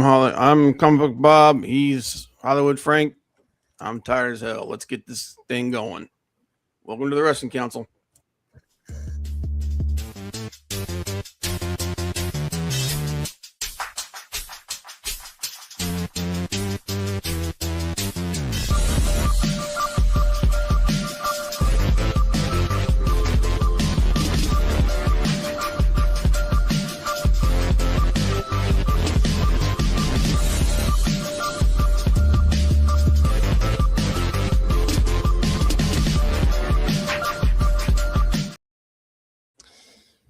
I'm Comic Book Bob. He's Hollywood Frank. I'm tired as hell. Let's get this thing going. Welcome to the Wrestling Council.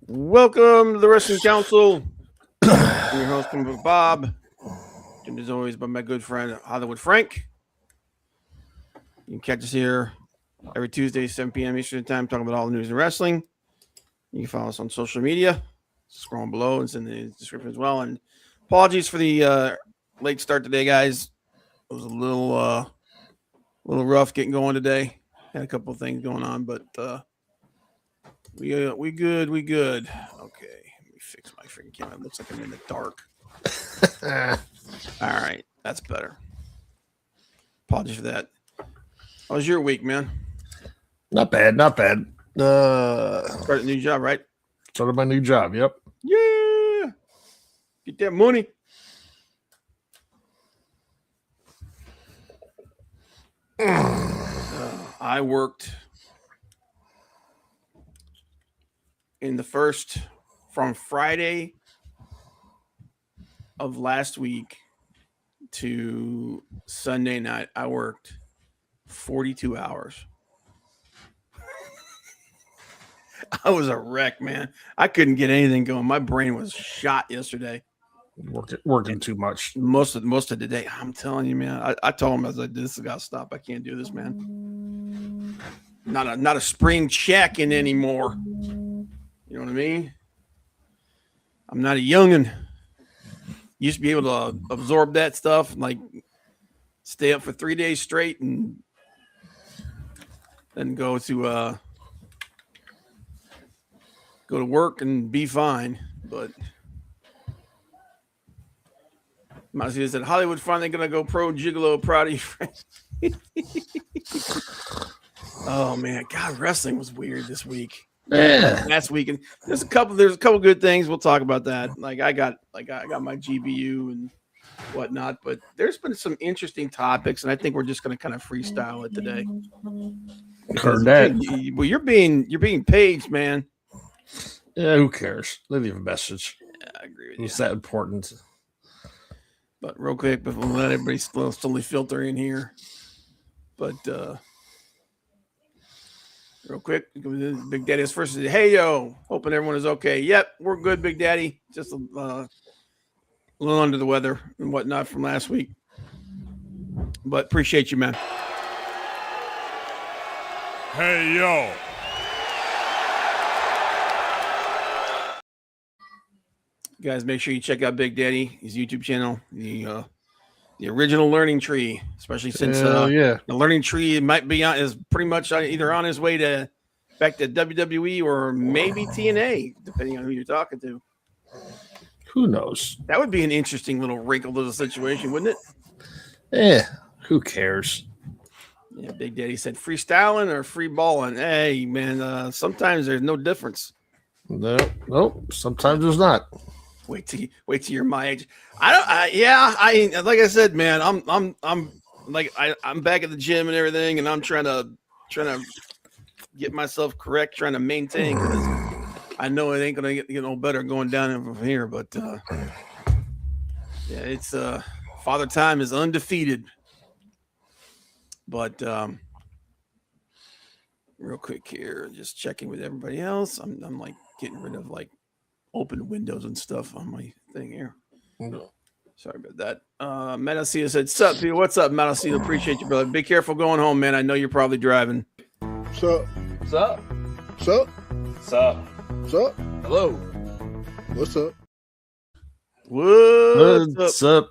Welcome to the Wrestling Council. I'm your host, Comic Book Bob. Joined as always by my good friend Hollywood Frank. You can catch us here every Tuesday, 7 p.m. Eastern Time, talking about all the news in wrestling. You can follow us on social media. Scrolling below and it's in the description as well. And apologies for the late start today, guys. It was a little rough getting going today. Had a couple of things going on, but we good. Okay, let me fix my freaking camera. It looks like I'm in the dark. All right, that's better. Apologies for that. How was your week, man? Not bad. Started a new job, right? Started my new job. Yep. Yeah. Get that money. I worked in the first from Friday of last week to Sunday night. I worked 42 hours. I was a wreck, man. I couldn't get anything going. My brain was shot yesterday. Working too much. Most of the day. I'm telling you, man. I told him, I was like, this has got to stop. I can't do this, man. Not a spring check-in anymore. You know what I mean? I'm not a youngin'. Used to be able to absorb that stuff and like stay up for 3 days straight and then go to work and be fine. But Mazia said Hollywood finally gonna go pro gigolo. Proud of you, friends. Oh man, God, wrestling was weird this week. Yeah. Last weekend, there's a couple good things. We'll talk about that. Like I got my GBU and whatnot, but there's been some interesting topics, and I think we're just going to kind of freestyle it today. Heard that. Well, you're being paged, man. Yeah, who cares? They leave a message. Yeah, I agree with you. It's that important. But real quick, before we let everybody slowly filter in here, but real quick, Big Daddy's first. Hey, yo, hoping everyone is okay. Yep, we're good, Big Daddy. Just a little under the weather and whatnot from last week. But appreciate you, man. Hey, yo. You guys, make sure you check out Big Daddy, his YouTube channel, the original Learning Tree, especially since the Learning Tree is pretty much either on his way to back to WWE or maybe TNA, depending on who you're talking to. Who knows? That would be an interesting little wrinkle to the situation, wouldn't it? Yeah, who cares? Yeah, Big Daddy said freestyling or free balling. Hey, man, sometimes there's no difference. Nope. Sometimes there's not. Wait till you're my age. I like I said, man, I'm back at the gym and everything, and I'm trying to get myself correct, trying to maintain, because I know it ain't gonna get no better going down from here. But yeah, it's Father Time is undefeated. But real quick here, just checking with everybody else. I'm like getting rid of like open windows and stuff on my thing here. No. Sorry about that. Metacia said, "Sup, people? What's up, Metacia? Appreciate you, brother. Be careful going home, man. I know you're probably driving." Sup? Sup? Sup? Sup? Sup? Hello. What's up? What's up?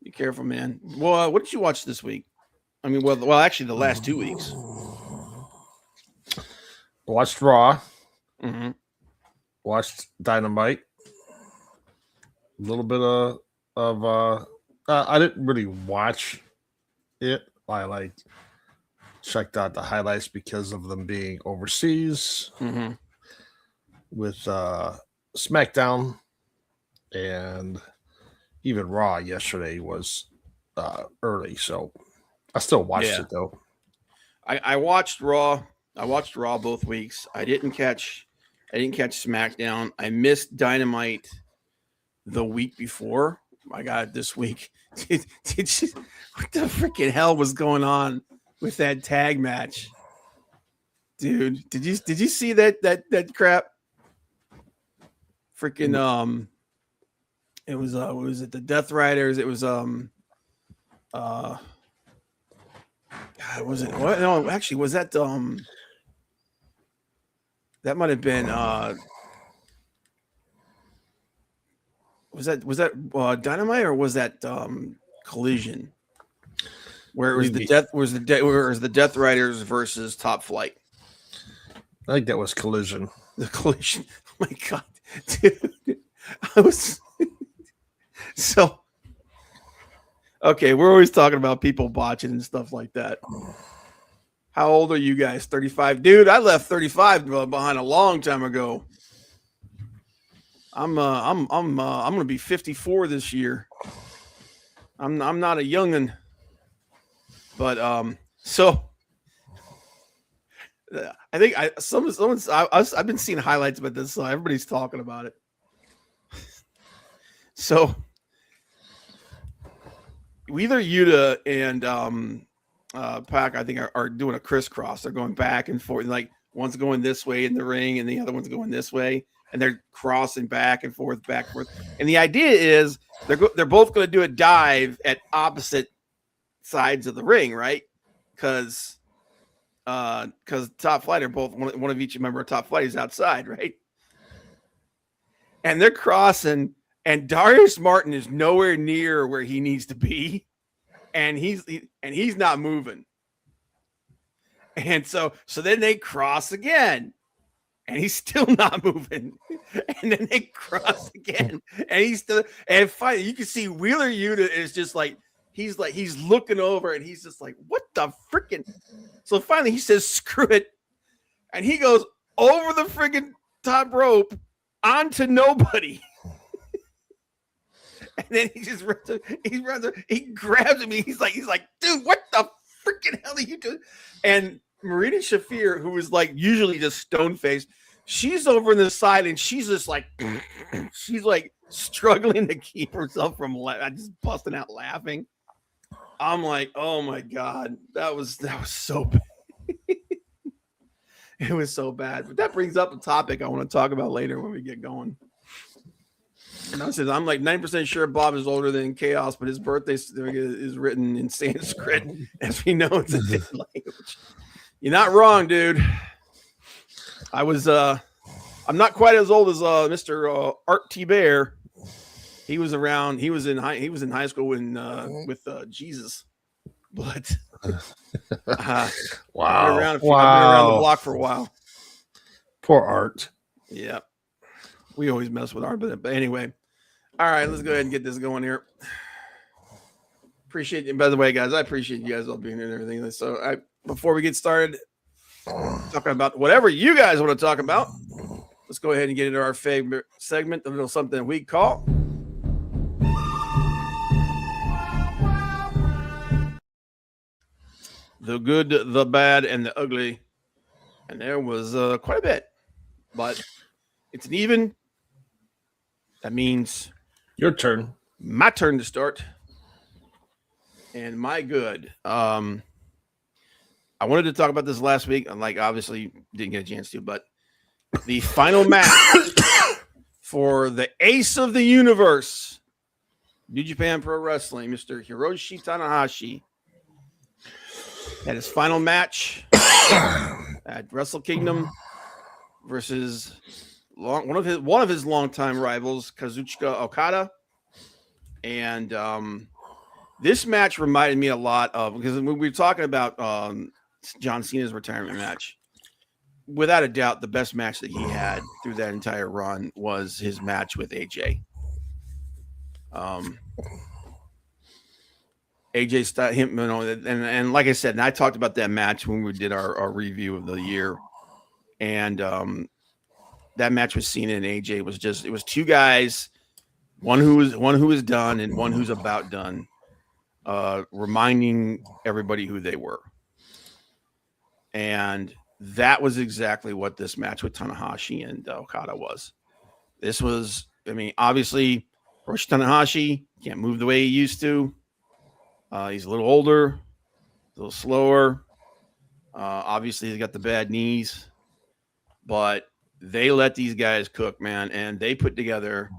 Be careful, man. Well, what did you watch this week? I mean, well, actually, the last 2 weeks. Watched Raw. Mm-hmm. Watched Dynamite. A little bit of of I didn't really watch it. I checked out the highlights because of them being overseas with SmackDown, and even Raw yesterday was early, so I still watched it though. I watched Raw. I watched Raw both weeks. I didn't catch SmackDown. I missed Dynamite the week before. I got it this week. What the freaking hell was going on with that tag match? Dude, did you see that crap? Freaking it was what was it, the Death Riders? It was God, was it what? No, actually, was that that might have been was that Dynamite, or was that Collision? Where it was the Death Riders versus Top Flight. I think that was Collision. The Collision. Oh my god, dude! I was so okay. We're always talking about people botching and stuff like that. How old are you guys? 35, dude. I left 35 behind a long time ago. I'm gonna be 54 this year. I'm not a youngin', but so I think I've been seeing highlights about this, so everybody's talking about it. So either Yuta and Pac, I think, are doing a crisscross. They're going back and forth, like one's going this way in the ring and the other one's going this way, and they're crossing back and forth. And the idea is they're both going to do a dive at opposite sides of the ring, right? Because Top Flight are both one of each member of Top Flight is outside, right? And they're crossing, and Darius Martin is nowhere near where he needs to be, and he's not moving. And so then they cross again, and he's still not moving. And then they cross again, and he's still. And finally, you can see Wheeler Yuta is just like he's looking over, and he's just like, what the freaking. So finally, he says, "Screw it," and he goes over the freaking top rope onto nobody. And then he just he grabs him. He's like, dude, what the freaking hell are you doing? And Marina Shafir, who is like usually just stone faced, she's over on the side, and she's just like, she's like struggling to keep herself from just busting out laughing. I'm like, oh my god, that was so bad. It was so bad. But that brings up a topic I want to talk about later when we get going. And I said, I'm like 9% sure Bob is older than Chaos, but his birthday is written in Sanskrit, as we know it's a dead language. You're not wrong, dude. I was I'm not quite as old as Mr. Art T. Bear. He was around. He was in high school with Jesus, but wow, I've been around the block for a while. Poor Art. Yeah, we always mess with Art, but anyway. All right, let's go ahead and get this going here. Appreciate you. By the way, guys, I appreciate you guys all being here and everything. So, before we get started talking about whatever you guys want to talk about, let's go ahead and get into our favorite segment, a little something we call The Good, the Bad, and the Ugly. And there was quite a bit, but it's an even. That means your turn. My turn to start. And my good. I wanted to talk about this last week. Like, obviously, didn't get a chance to, but the final match for the ace of the universe, New Japan Pro Wrestling, Mr. Hiroshi Tanahashi, had his final match at Wrestle Kingdom versus one of his longtime rivals, Kazuchika Okada. And this match reminded me a lot of, because when we were talking about John Cena's retirement match, without a doubt, the best match that he had through that entire run was his match with AJ. AJ Styles, him, you know, and like I said, and I talked about that match when we did our review of the year, and that match with Cena and AJ was just, it was two guys, one who is done and one who's about done, reminding everybody who they were, and that was exactly what this match with Tanahashi and Okada was. This was, I mean, obviously, Hiroshi Tanahashi can't move the way he used to. He's a little older, a little slower. Obviously, he's got the bad knees, but they let these guys cook, man, and they put together.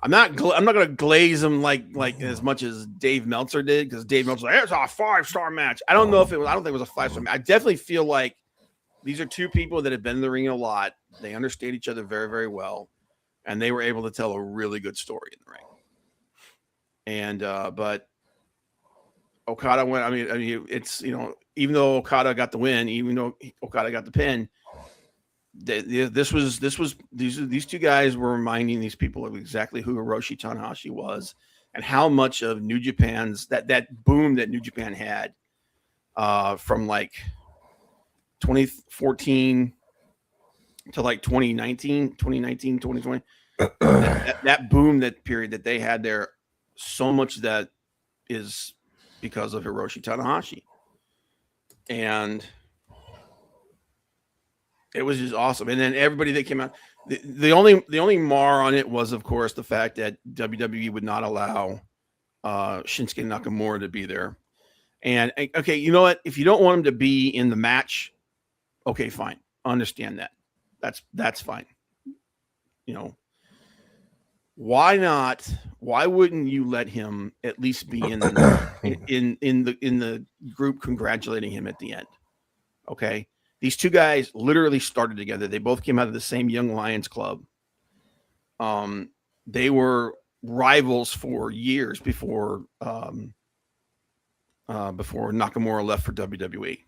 I'm not going to glaze them like as much as Dave Meltzer did, because Dave Meltzer was like, it's a 5-star match. I don't know if it was. I don't think it was a 5-star match. I definitely feel like these are two people that have been in the ring a lot. They understand each other very, very well, and they were able to tell a really good story in the ring. And but Okada went. I mean, it's, you know, even though Okada got the win, even though Okada got the pin, these two guys were reminding these people of exactly who Hiroshi Tanahashi was and how much of New Japan's that boom that New Japan had from like 2014 to like 2019, 2020. that boom, that period that they had there, so much that is because of Hiroshi Tanahashi. And it was just awesome. And then everybody that came out, the only mar on it was, of course, the fact that WWE would not allow Shinsuke Nakamura to be there. And okay, you know what? If you don't want him to be in the match, okay, fine. I understand that. That's fine. You know, why not? Why wouldn't you let him at least be in the group congratulating him at the end? Okay. These two guys literally started together. They both came out of the same Young Lions club. They were rivals for years before Nakamura left for WWE.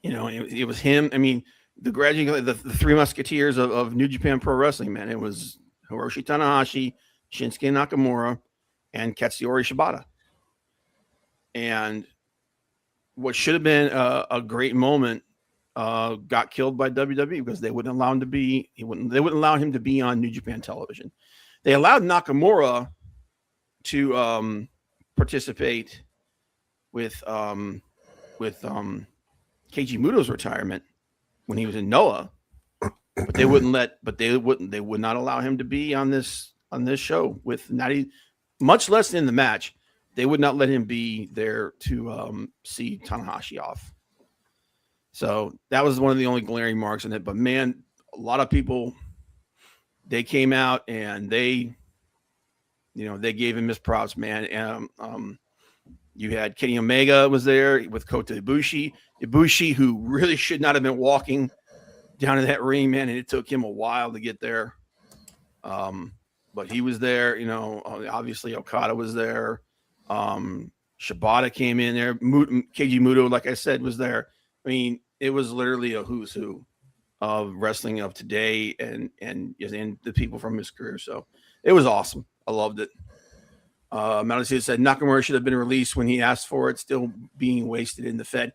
You know, it was him. I mean, the three musketeers of New Japan Pro Wrestling, man. It was Hiroshi Tanahashi, Shinsuke Nakamura, and Katsuyori Shibata. And what should have been a great moment got killed by WWE because they wouldn't allow him to be. They wouldn't allow him to be on New Japan television. They allowed Nakamura to participate with Keiji Muto's retirement when he was in Noah, but they would not allow him to be on this show with much less in the match. They would not let him be there to see Tanahashi off. So that was one of the only glaring marks in it. But man, a lot of people, they came out and they gave him his props, man. You had Kenny Omega was there with Kota Ibushi, who really should not have been walking down to that ring, man, and it took him a while to get there. But he was there. You know, obviously Okada was there. Shibata came in there. Keiji Muto, like I said, was there. I mean, it was literally a who's who of wrestling of today and the people from his career. So it was awesome. I loved it. Malachi said Nakamura should have been released when he asked for it, still being wasted in the Fed.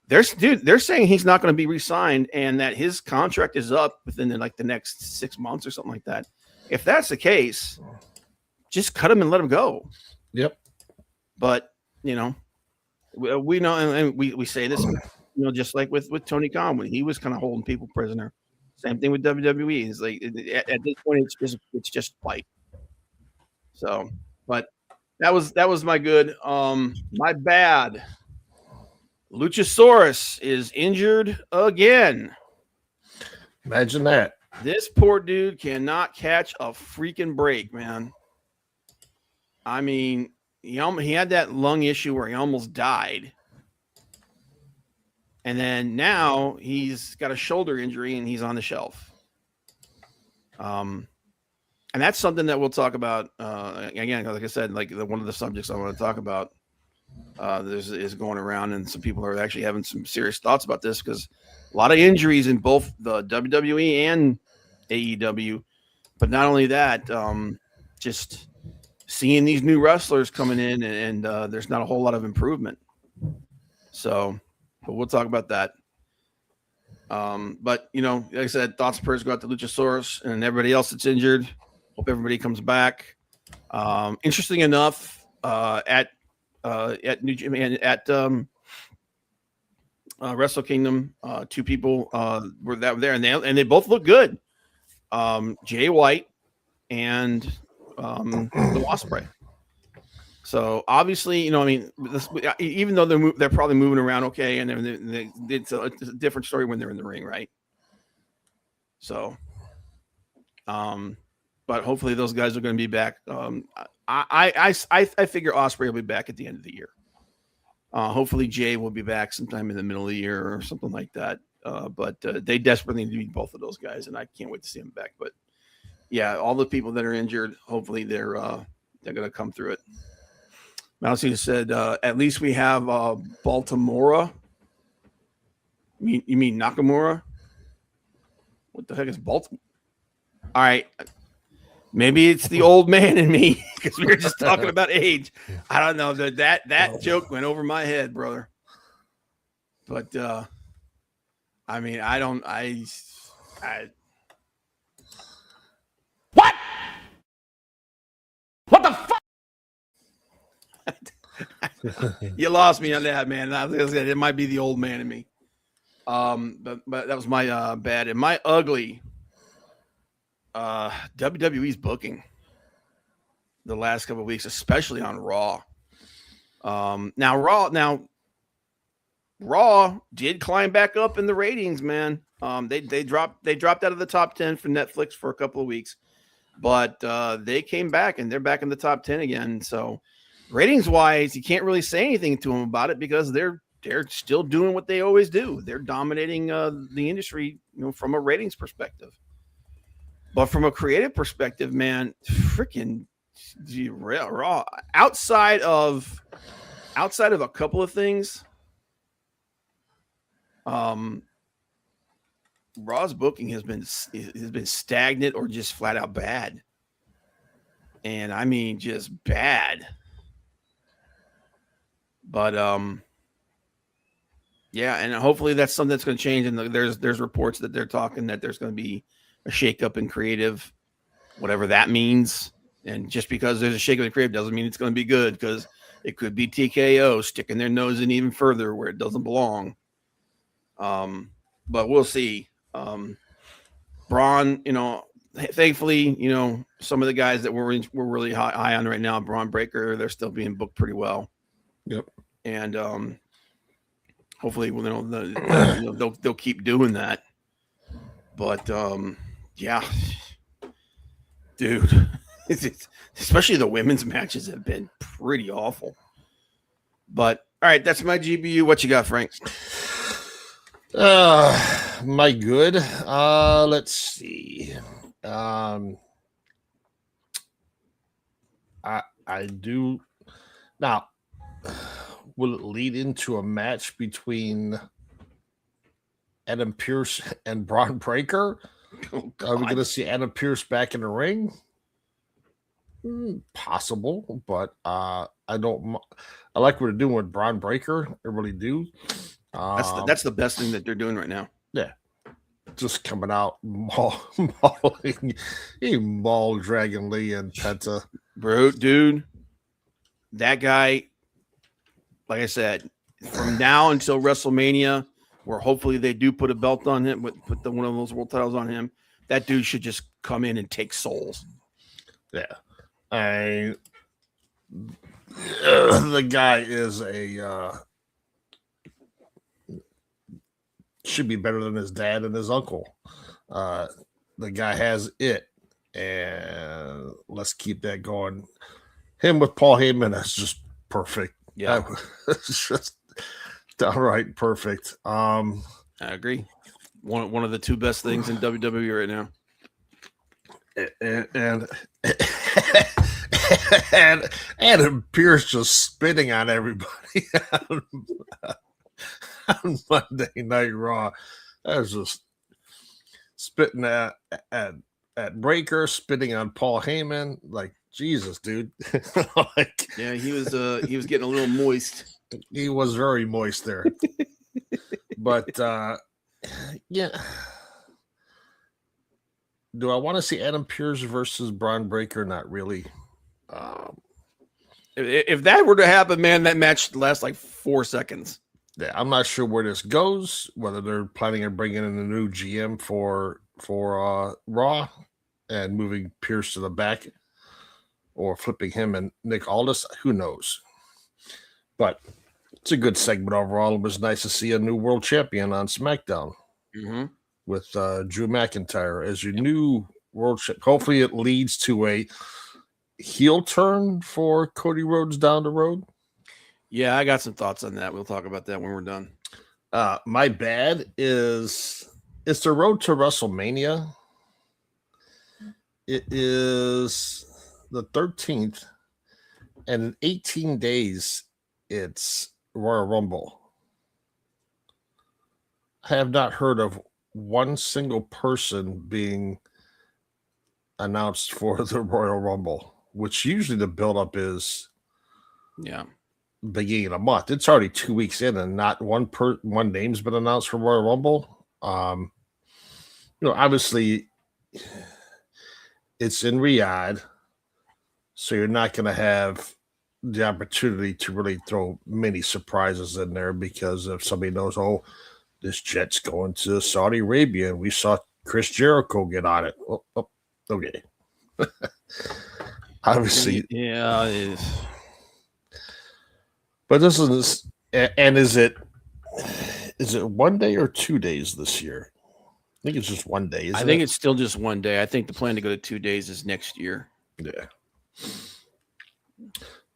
They're saying he's not going to be re-signed and that his contract is up within the next 6 months or something like that. If that's the case, just cut him and let him go. Yep. But, you know, we know, and we say this, you know, just like with Tony Khan, when he was kind of holding people prisoner. Same thing with WWE. It's like at this point, it's just fight. So, but that was my good. My bad. Luchasaurus is injured again. Imagine that. This poor dude cannot catch a freaking break, man. I mean, he had that lung issue where he almost died. And then now he's got a shoulder injury and he's on the shelf. And that's something that we'll talk about again. Like I said, like one of the subjects I want to talk about is going around, and some people are actually having some serious thoughts about this because a lot of injuries in both the WWE and AEW. But not only that, just seeing these new wrestlers coming in, and there's not a whole lot of improvement. So, but we'll talk about that. But like I said, thoughts and prayers go out to Luchasaurus and everybody else that's injured. Hope everybody comes back. Interesting enough, at Wrestle Kingdom, two people were there, and they both look good. Jay White and the Ospreay. So obviously, even though they're probably moving around okay, and it's a different story when they're in the ring, right? So, but hopefully those guys are going to be back. I figure Ospreay will be back at the end of the year. Hopefully Jay will be back sometime in the middle of the year or something like that. But they desperately need both of those guys, and I can't wait to see them back. But yeah, all the people that are injured, hopefully they're going to come through it. Mousy said, at least we have Baltimora. You mean Nakamura? What the heck is Baltimore? All right. Maybe it's the old man in me because we were just talking about age. I don't know. That joke went over my head, brother. But I mean, What? What the fuck? You lost me on that, man. It might be the old man in me. But that was my bad. And my ugly, WWE's booking the last couple of weeks, especially on Raw. Now Raw did climb back up in the ratings, man. They dropped out of the top 10 for Netflix for a couple of weeks, but they came back and they're back in the top 10 again. So ratings wise, you can't really say anything to them about it because they're still doing what they always do. They're dominating the industry, from a ratings perspective. But from a creative perspective, man, freaking Raw outside of a couple of things, Raw's booking has been stagnant or just flat out bad. And I mean just bad. But yeah, and hopefully that's something that's going to change. And there's reports that they're talking that there's going to be a shakeup in creative, whatever that means. And just because there's a shakeup in creative doesn't mean it's going to be good, because it could be TKO sticking their nose in even further where it doesn't belong. But we'll see. Braun, thankfully, some of the guys that we're really high on right now, Braun Breaker, they're still being booked pretty well. Yep. And hopefully, they'll keep doing that. But yeah, dude, especially the women's matches have been pretty awful. But all right, that's my GBU. What you got, Frank? My good. Let's see. I do now. Will it lead into a match between Adam Pearce and Braun Breaker? Oh, Are we going to see Adam Pearce back in the ring? Possible, but I don't. I like what they're doing with Braun Breaker. I really do. That's the best thing that they're doing right now. Yeah, just coming out mauling, he mauled Dragon Lee and Penta. Bro, dude, that guy. Like I said, from now until WrestleMania, where hopefully they do put a belt on him, put one of those world titles on him, that dude should just come in and take souls. Yeah, the guy is should be better than his dad and his uncle. The guy has it, and let's keep that going. Him with Paul Heyman, that's just perfect. Yeah, it's just downright perfect. I agree. One of the two best things in WWE right now. And Adam Pearce just spitting on everybody on Monday Night Raw. That was just spitting at Breaker, spitting on Paul Heyman, like Jesus, dude. Like, Yeah, he was getting a little moist. he was very moist there. But yeah. Do I want to see Adam Pearce versus Braun Breaker? Not really. If that were to happen, man, that match lasts like 4 seconds. Yeah, I'm not sure where this goes. Whether they're planning on bringing in a new GM for Raw and moving Pierce to the back, or flipping him and Nick Aldis, who knows? But it's a good segment overall. It was nice to see a new world champion on SmackDown with Drew McIntyre as your new world champion. Hopefully, it leads to a heel turn for Cody Rhodes down the road. Yeah, I got some thoughts on that. We'll talk about that when we're done. My bad is it's the road to WrestleMania. It is the 13th, and in 18 days, it's Royal Rumble. I have not heard of one single person being announced for the Royal Rumble, which usually the buildup is beginning of the month. It's already 2 weeks in, and not one name's been announced for Royal Rumble. Obviously, it's in Riyadh, so you're not going to have the opportunity to really throw many surprises in there, because if somebody knows, oh, this jet's going to Saudi Arabia, and we saw Chris Jericho get on it. Oh, okay. Obviously, yeah, it is. But this is, and is it 1 day or 2 days this year? I think it's just 1 day. I think it's still just 1 day. I think the plan to go to 2 days is next year. Yeah.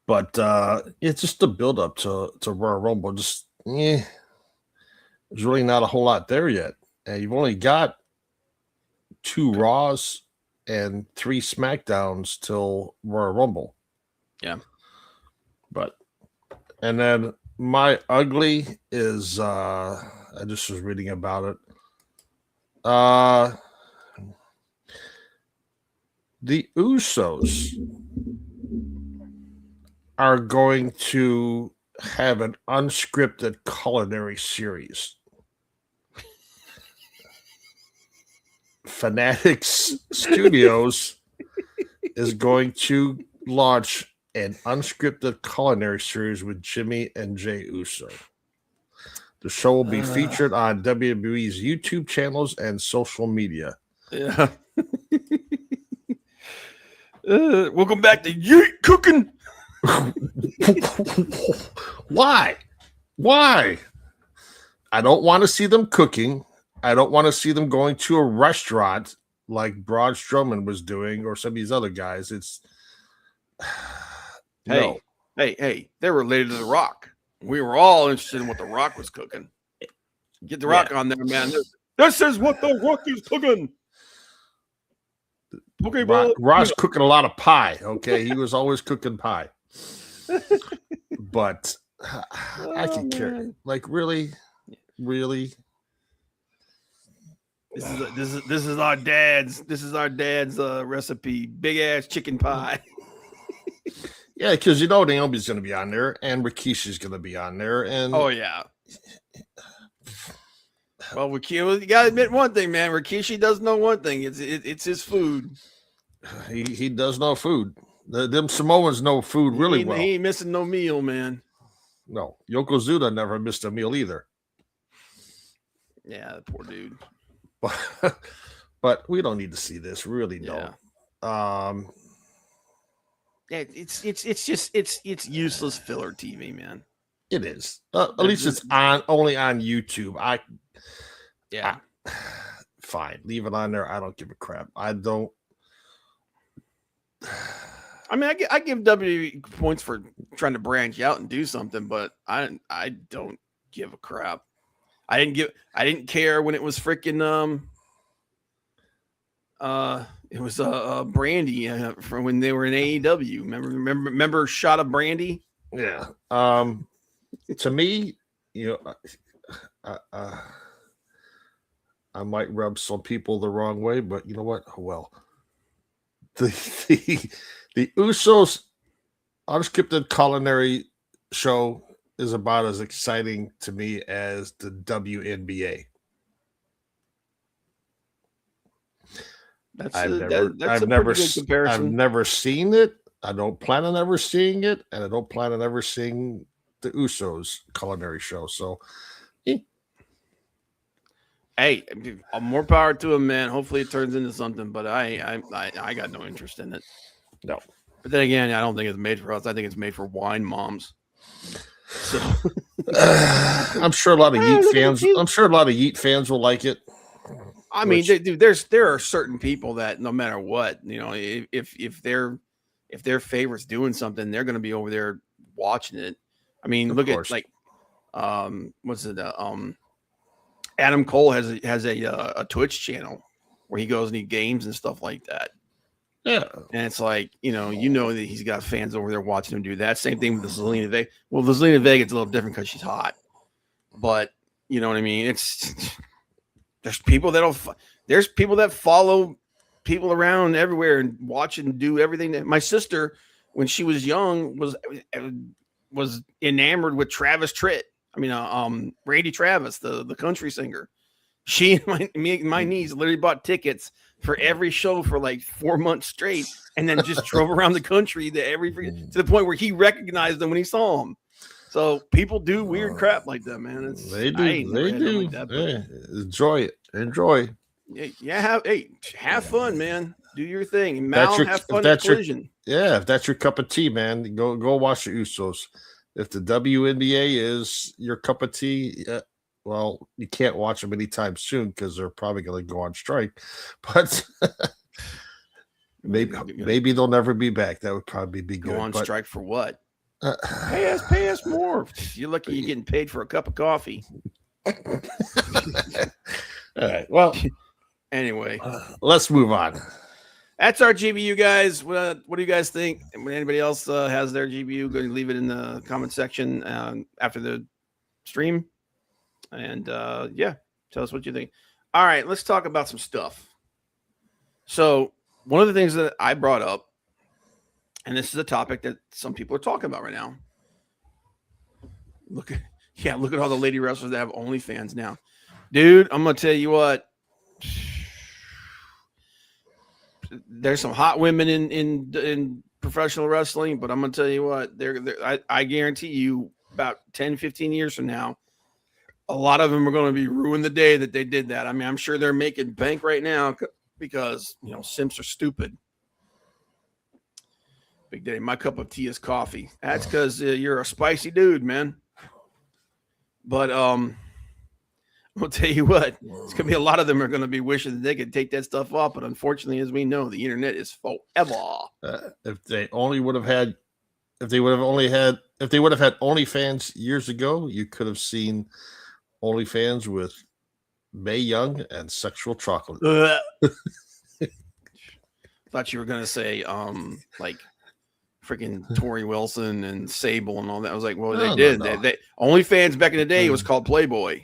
But it's just the build up to Royal Rumble. Just there's really not a whole lot there yet. And you've only got 2 Raws and 3 SmackDowns till Royal Rumble. Yeah. And then my ugly is I just was reading about it. The Usos are going to have an unscripted culinary series. Fanatics Studios is going to launch an unscripted culinary series with Jimmy and Jay Uso. The show will be featured on WWE's YouTube channels and social media. Yeah. Welcome back to Yeet Cooking. Why? I don't want to see them cooking. I don't want to see them going to a restaurant like Braun Strowman was doing, or some of these other guys. It's hey, they're related to The Rock. We were all interested in what The Rock was cooking. Get The Rock on there, man. This is what The Rock is cooking. Okay, bro. Rock's cooking a lot of pie. Okay, he was always cooking pie. But I can care. Like, really. This is our dad's. This is our dad's recipe. Big ass chicken pie. Yeah, because Naomi's going to be on there, and Rikishi's going to be on there, and oh yeah. Well, you got to admit one thing, man. Rikishi does know one thing. It's his food. He does know food. Them Samoans know food really well. He ain't missing no meal, man. No, Yokozuna never missed a meal either. Yeah, poor dude. But we don't need to see this. We really don't. Yeah, it's useless filler TV, man. It is. At least it's only on YouTube. Fine, leave it on there. I don't give a crap. I don't. I mean, I give WWE points for trying to branch out and do something, but I don't give a crap. I didn't care when it was freaking it was Brandy from when they were in AEW. Remember shot of Brandy? Yeah. To me, I might rub some people the wrong way, but you know what? Oh, well, the The Usos unscripted culinary show is about as exciting to me as the WNBA. That's I've a, never, that's I've a never, pretty good comparison. I've never seen it. I don't plan on ever seeing it, and I don't plan on ever seeing the Usos culinary show. So, Hey, more power to him, man. Hopefully, it turns into something. But I got no interest in it. no. But then again, I don't think it's made for us. I think it's made for wine moms. So I'm sure a lot of Yeet fans. I'm sure a lot of Yeet fans will like it. I mean, there are certain people that no matter what, if their favorite's doing something, they're going to be over there watching it. I mean, look at like, what's it? Adam Cole has a Twitch channel where he goes and he games and stuff like that. Yeah, and it's like that he's got fans over there watching him do that. Same thing with the Zelina Vega. Well, the Zelina Vega is a little different because she's hot, but you know what I mean. There's people that follow people around everywhere and watch and do everything. My sister, when she was young, was enamored with Travis Tritt. I mean, Randy Travis, the country singer. She and my niece literally bought tickets for every show for like 4 months straight, and then just drove around the country to the point where he recognized them when he saw them. So people do weird crap like that, man. They do. Like that, enjoy it. Enjoy. Yeah. Have fun, man. Do your thing. Mal, have fun at Collision. If that's your cup of tea, man, go watch the Usos. If the WNBA is your cup of tea, well, you can't watch them anytime soon because they're probably going to go on strike. But maybe they'll never be back. That would probably be good. Go on strike for what? Pay us more. You're lucky you're getting paid for a cup of coffee. All right. Well, anyway, let's move on. That's our GBU, guys. What do you guys think? And when anybody else has their GBU, go and leave it in the comment section after the stream. And tell us what you think. All right, let's talk about some stuff. So one of the things that I brought up, and this is a topic that some people are talking about right now. Look at all the lady wrestlers that have OnlyFans now. Dude, I'm going to tell you what. There's some hot women in professional wrestling, but I'm going to tell you what. I guarantee you about 10, 15 years from now, a lot of them are going to be ruined the day that they did that. I mean, I'm sure they're making bank right now because, simps are stupid. Big Daddy, my cup of tea is coffee. That's because you're a spicy dude, man. But I'll tell you what, it's going to be a lot of them are going to be wishing that they could take that stuff off. But unfortunately, as we know, the internet is forever. If they would have had OnlyFans years ago, you could have seen OnlyFans with Mae Young and Sexual Chocolate. Thought you were going to say like freaking Tori Wilson and Sable and all that. I was like, well, they did. No. They OnlyFans back in the day was called Playboy.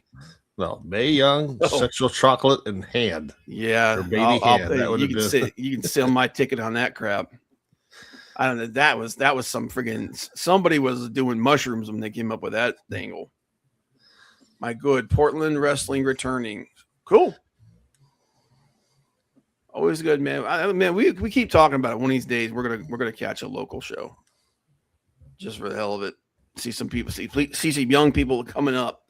No, Mae Young, Sexual Chocolate, and Hand. Yeah, baby hand. You can sell my ticket on that crap. I don't know. That was some friggin' somebody was doing mushrooms when they came up with that dangle. My good Portland wrestling returning. Cool. Always good, man. We keep talking about it. One of these days, we're gonna catch a local show, just for the hell of it. See some people, see some young people coming up.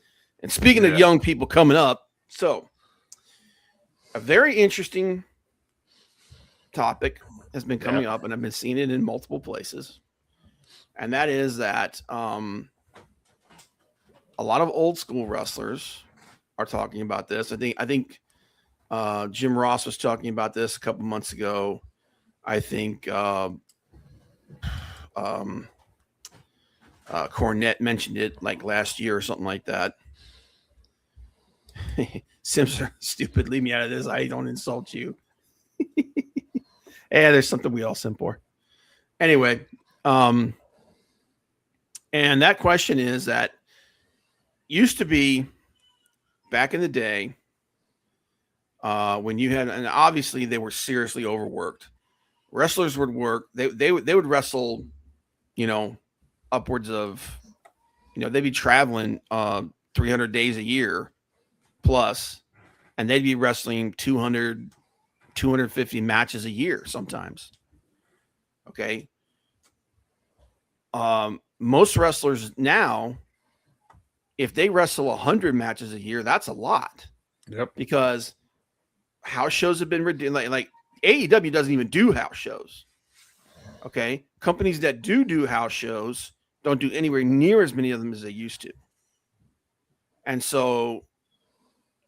And speaking of young people coming up, so a very interesting topic has been coming up, and I've been seeing it in multiple places, and that is that a lot of old school wrestlers are talking about this. I think. Jim Ross was talking about this a couple months ago. I think Cornette mentioned it like last year or something like that. Sims are stupid. Leave me out of this. I don't insult you. There's something we all sim for. Anyway, and that question is that used to be back in the day, when you had, and obviously they were seriously overworked. wrestlers would work. They would wrestle, upwards of, they'd be traveling 300 days a year plus, and they'd be wrestling 200, 250 matches a year sometimes. Okay. Most wrestlers now, if they wrestle 100 matches a year, that's a lot. Yep. Because house shows have been ridiculous. Like AEW doesn't even do house shows. Okay. Companies that do house shows don't do anywhere near as many of them as they used to. And so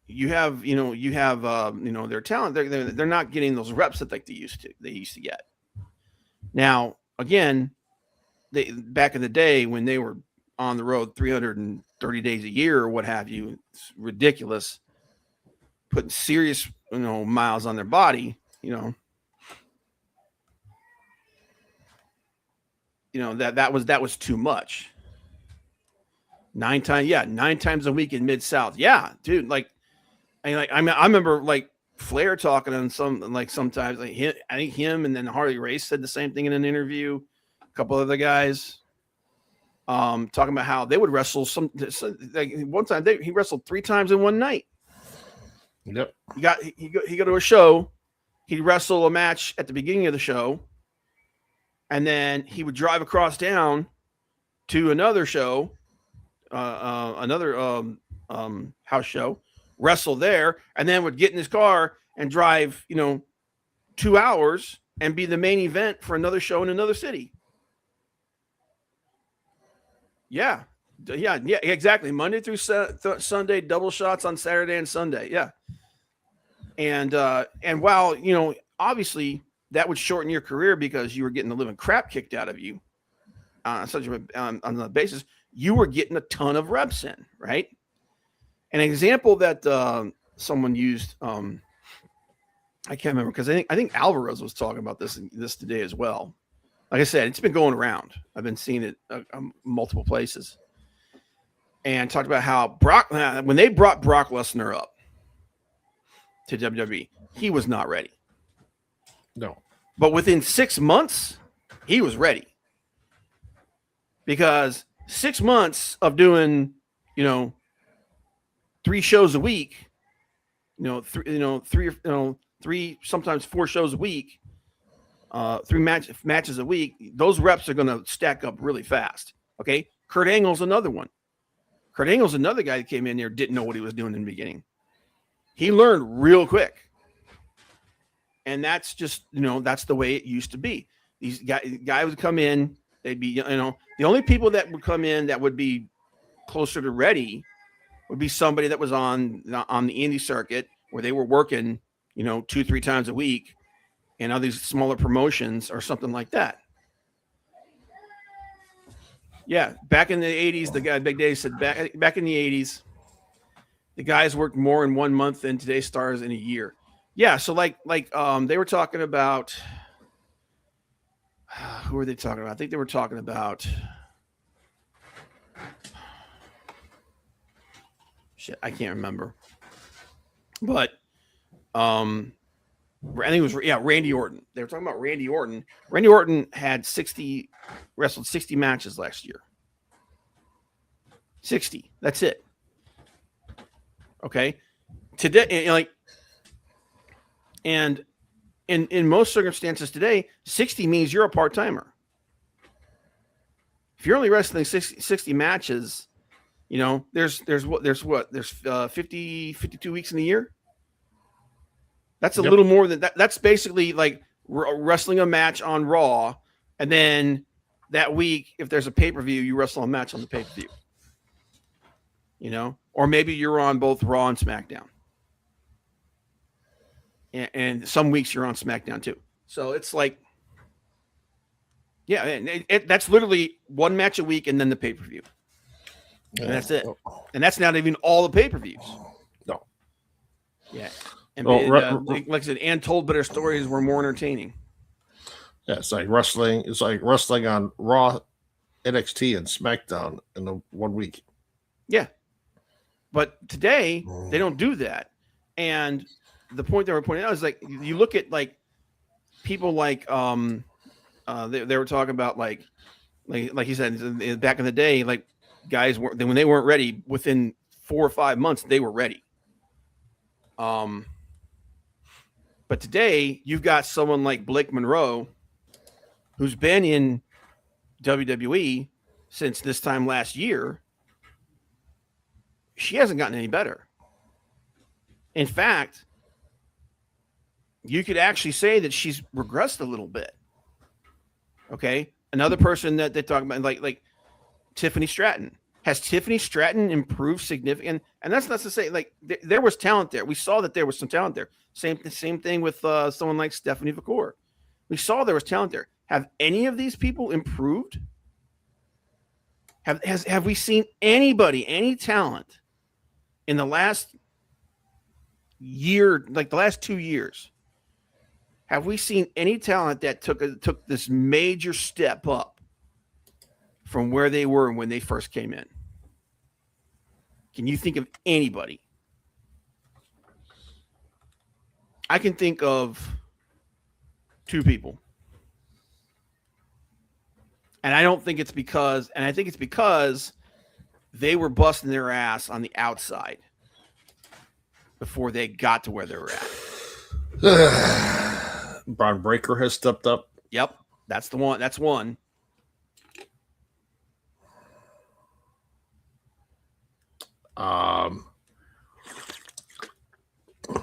you have their talent. They're not getting those reps that they used to get. Now, again, back in the day when they were on the road 330 days a year or what have you, it's ridiculous. Putting serious, miles on their body, that was too much. 9 times a week in Mid-South. Yeah, dude. I remember Flair talking on sometimes I think him and then Harley Race said the same thing in an interview. A couple other guys talking about how they would wrestle one time he wrestled 3 times in one night. Yep. He go to a show, he'd wrestle a match at the beginning of the show, and then he would drive across town to another show, another house show, wrestle there, and then would get in his car and drive 2 hours and be the main event for another show in another city. Yeah, exactly. Monday through Sunday, double shots on Saturday and Sunday. Yeah. And while, obviously that would shorten your career because you were getting the living crap kicked out of you on the basis, you were getting a ton of reps in, right? An example that someone used, I can't remember because I think Alvarez was talking about this today as well. Like I said, it's been going around. I've been seeing it multiple places, and talked about how when they brought Brock Lesnar up to WWE, he was not ready. No, but within 6 months, he was ready because 6 months of doing, 3 shows a week, three, sometimes 4 shows a week. 3 matches a week, those reps are going to stack up really fast. Okay. Kurt Angle's another one. Kurt Angle's another guy that came in there, didn't know what he was doing in the beginning. He learned real quick. And that's just, that's the way it used to be. These guys would come in, they'd be, the only people that would come in that would be closer to ready would be somebody that was on the indie circuit where they were working, 2-3 times a week. And all these smaller promotions or something like that. Yeah, back in the 80s, the guy Big Dave said back in the 80s, the guys worked more in 1 month than today's stars in a year. Yeah, so they were talking about who were they talking about? I think they were talking about shit, I can't remember. But I think it was Randy Orton. They were talking about Randy Orton. Randy Orton had wrestled 60 matches last year. 60. That's it. Okay. Today, and in most circumstances today, 60 means you're a part-timer. If you're only wrestling 60 matches, there's 52 weeks in a year. That's a little more than that. That's basically like wrestling a match on Raw. And then that week, if there's a pay-per-view, you wrestle a match on the pay-per-view, or maybe you're on both Raw and SmackDown. And some weeks you're on SmackDown too. So it's that's literally 1 match a week and then the pay-per-view. And that's it. And that's not even all the pay-per-views. No. Yeah. And like I said, and told better stories were more entertaining. Yeah, it's like wrestling. It's like wrestling on Raw, NXT, and SmackDown in the 1 week. Yeah, but today they don't do that. And the point they were pointing out is you look at people like they were talking about like he said back in the day, like guys when they weren't ready, within 4 or 5 months they were ready. But today you've got someone like Blake Monroe, who's been in WWE since this time last year. She hasn't gotten any better. In fact, you could actually say that she's regressed a little bit. Okay. Another person that they talk about, like Tiffany Stratton. Has Tiffany Stratton improved significant? And that's not to say, like, there was talent there. We saw that there was some talent there. Same thing with someone like Stephanie Vacour. We saw there was talent there. Have any of these people improved? Have we seen anybody, any talent in the last year, like the last 2 years? Have we seen any talent that took this major step up from where they were when they first came in? Can you think of anybody? I can think of 2 people. And I don't think it's because, and I think it's because they were busting their ass on the outside before they got to where they were at. Braun Breaker has stepped up. Yep. That's the one. That's one.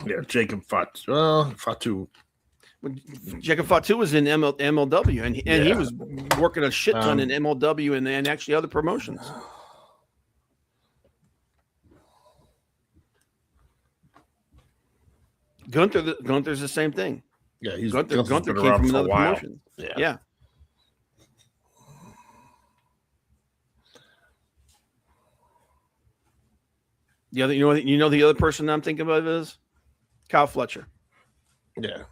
Yeah, Jacob Fatu. Jacob Fatu was in MLW, and he was working a shit ton in MLW and actually other promotions. Gunther's the same thing. Yeah, Gunther came from another promotion. Yeah. The other, the other person I'm thinking of is Kyle Fletcher. Yeah.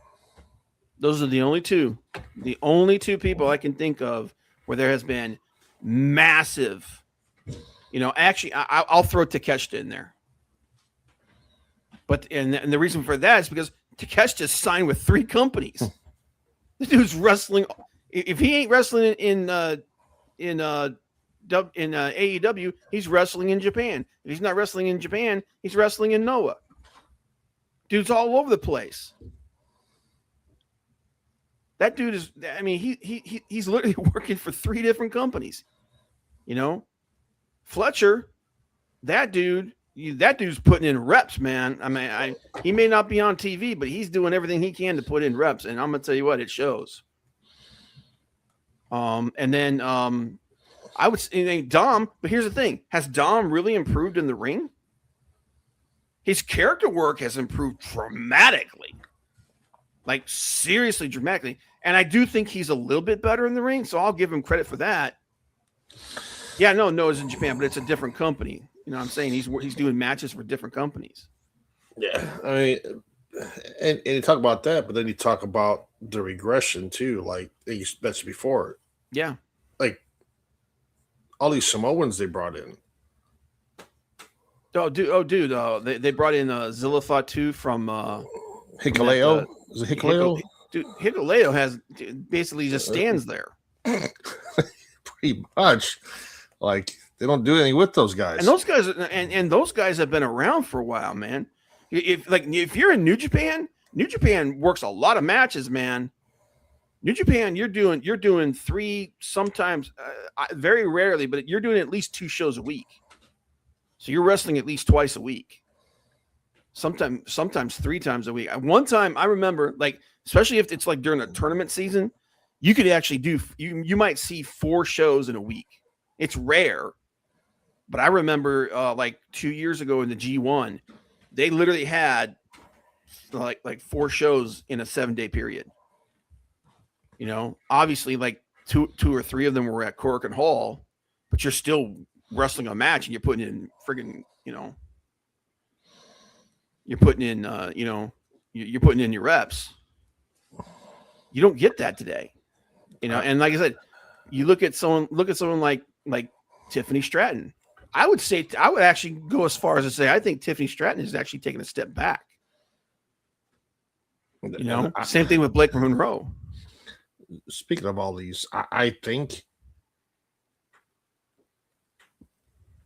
Those are the only two people I can think of where there has been massive, actually I'll throw Takeshita in there. But, and the reason for that is because Takeshita signed with 3 companies. This dude's wrestling. If he ain't wrestling in AEW, he's wrestling in Japan. If he's not wrestling in Japan, he's wrestling in Noah. Dude's all over the place. That dude is, I mean, he's literally working for 3 different companies. Fletcher, that dude's putting in reps, man. I mean, he may not be on TV, but he's doing everything he can to put in reps, and I'm gonna tell you what, it shows. And then I would say Dom, but here's the thing: has Dom really improved in the ring? His character work has improved dramatically, like seriously dramatically. And I do think he's a little bit better in the ring, so I'll give him credit for that. Yeah, no, it's in Japan, but it's a different company. You know what I'm saying? He's doing matches for different companies. Yeah, I mean, and you talk about that, but then you talk about the regression too, like you mentioned before. Yeah, like all these Samoans they brought in. Dude, they brought in Zilla Fatu from Hikuleo. Is it Hikuleo? Dude, Hikuleo basically just stands there. Pretty much. Like they don't do anything with those guys. And those guys and those guys have been around for a while, man. If you're in New Japan works a lot of matches, man. New Japan, you're doing 3, sometimes very rarely, but you're doing at least 2 shows a week. So you're wrestling at least twice a week. Sometimes 3 times a week. One time I remember, like, especially if it's like during a tournament season, you could actually do you might see 4 shows in a week. It's rare. But I remember like 2 years ago in the G1, they literally had like 4 shows in a 7-day period. Obviously like two or 3 of them were at Cork and Hall, but you're still wrestling a match and you're putting in friggin', you're putting in, you're putting in your reps. You don't get that today, And like I said, you look at someone like Tiffany Stratton. I would actually go as far as to say I think Tiffany Stratton is actually taking a step back. You know, And same thing with Blake Monroe. speaking of all these, I think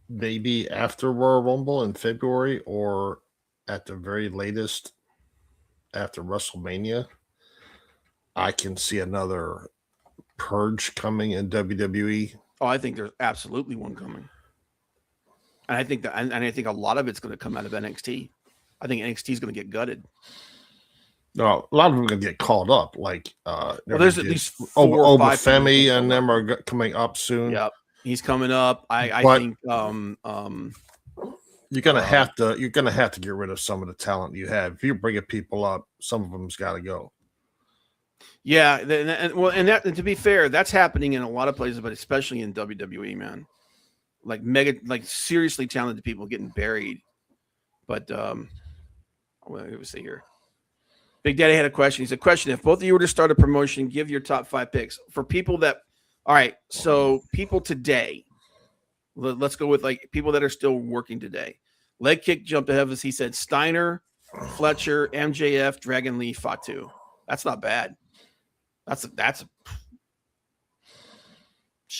maybe after Royal Rumble in February or at the very latest after WrestleMania, I can see another purge coming in WWE. Oh, I think there's absolutely one coming. And I think that, and I think a lot of it's going to come out of NXT. I think NXT is going to get gutted. No, a lot of them are going to get called up. Like, Well, there's at least 4 or 5 people Obafemi getting and called them up. are coming up soon. Yep, he's coming up. I But- think You're gonna have to get rid of some of the talent you have. If you're bringing people up, some of them's got to go. yeah, and to be fair, that's happening in a lot of places, but especially in WWE, man. Like seriously talented people getting buried. But let me see here. Big Daddy had a question. He said, "Question: If both of you were to start a promotion, give your top 5 picks for people that." All right, so people today. Let's go with like people that are still working today. Leg kick jumped ahead of us. He said Steiner, Fletcher, MJF, Dragon Lee, Fatu. That's not bad. That's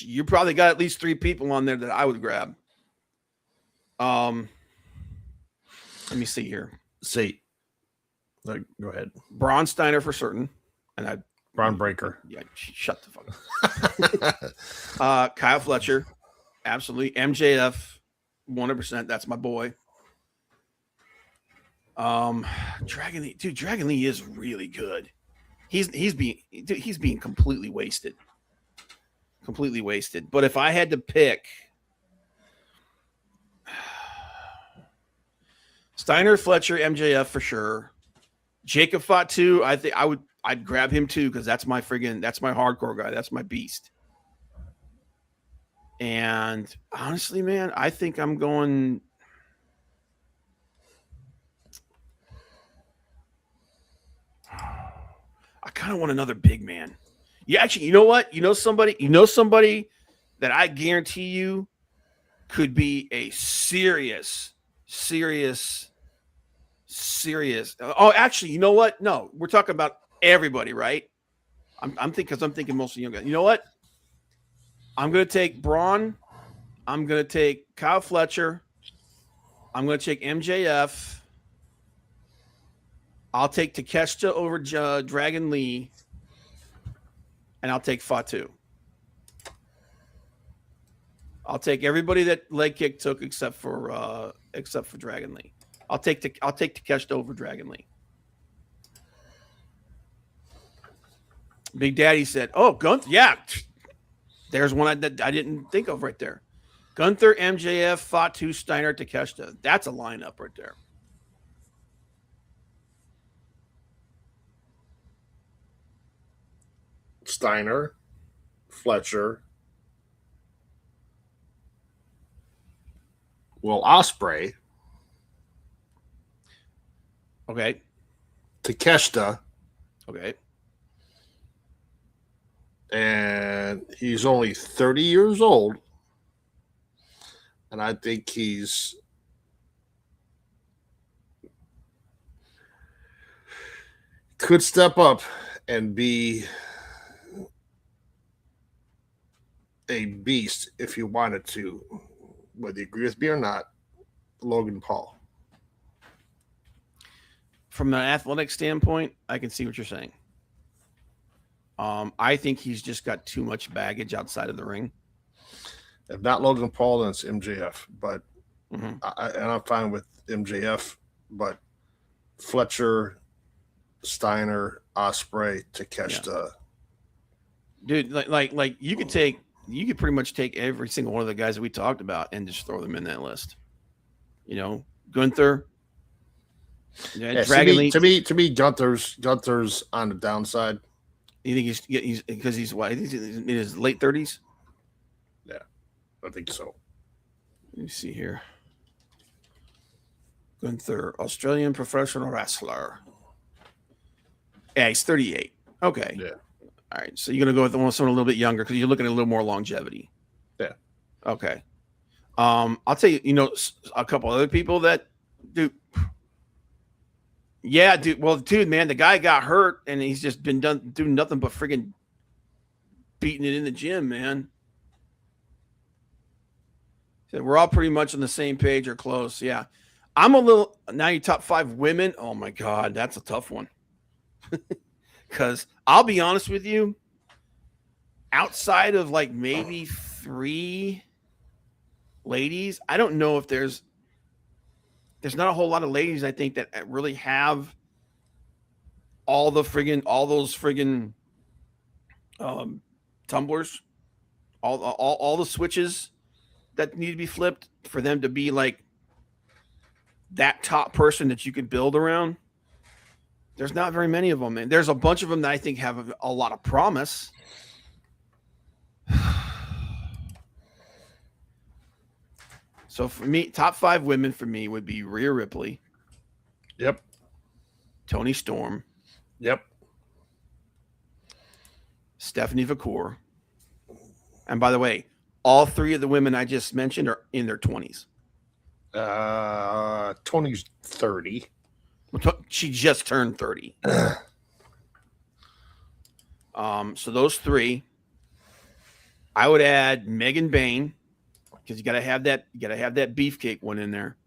you probably got at least 3 people on there that I would grab. Let me see here. See, go ahead. Braun Steiner for certain, and I Braun Breaker. yeah, shut the fuck up. Kyle Fletcher, absolutely. MJF, 100%. That's my boy. Dragon Lee, dude. Dragon Lee is really good. He's being completely wasted. Completely wasted. But if I had to pick Steiner, Fletcher, MJF for sure. Jacob Fatu, I think I'd grab him too because that's my hardcore guy. That's my beast. And honestly, man, I think I'm going. I kind of want another big man. Yeah, actually, you know what? You know somebody that I guarantee you could be a serious. Oh, actually, you know what? No, we're talking about everybody, right? I'm thinking mostly young guys. You know what? I'm gonna take Braun. I'm gonna take Kyle Fletcher. I'm gonna take MJF. I'll take Takeshita over Dragon Lee, and I'll take Fatu. I'll take everybody that Leg Kick took except for Dragon Lee. I'll take Takeshita over Dragon Lee. Big Daddy said, "Oh, Gunther, yeah." There's one that I didn't think of right there. Gunther, MJF, Fatu, Steiner, Takeshita. That's a lineup right there. Steiner, Fletcher, Will Ospreay, Okay. Takeshita, Okay. and he's only 30 years old. And I think he's could step up and be a beast if you wanted to, whether you agree with me or not. Logan Paul. From an athletic standpoint, I can see what you're saying. I think he's just got too much baggage outside of the ring. If not Logan Paul, then it's MJF. But Mhm. I'm fine with MJF. But Fletcher, Steiner, Ospreay, Takeshita. Dude, like you could pretty much take every single one of the guys that we talked about and just throw them in that list. You know, Gunther, Yeah, Dragon Lee. to me, Gunther's on the downside. You think he's because he's what? He's in his late 30s. I think so. Let me see here. Gunther, Australian professional wrestler. Yeah, he's 38. Okay. Yeah. All right. So you're gonna go with someone a little bit younger because you're looking at a little more longevity. Yeah. Okay. I'll tell you, a couple other people that do. Yeah, dude. Well, dude, man, the guy got hurt, and he's just been doing nothing but friggin' beating it in the gym, man. So we're all pretty much on the same page or close. Yeah, I'm a little. Now you top 5 women. Oh my god, that's a tough one. Because I'll be honest with you, outside of like maybe 3 ladies, I don't know if there's not a whole lot of ladies I think that really have all those friggin' tumblers, all the switches that need to be flipped for them to be like that top person that you could build around. There's not very many of them, and there's a bunch of them that I think have a lot of promise. So for me, top 5 women for me would be Rhea Ripley, Yep. Toni Storm, Yep. Stephanie Vacour. And by the way, all 3 of the women I just mentioned are in their 20s. Tony's 30. She just turned 30. So those 3. I would add Megan Bain, because you gotta have that beefcake one in there.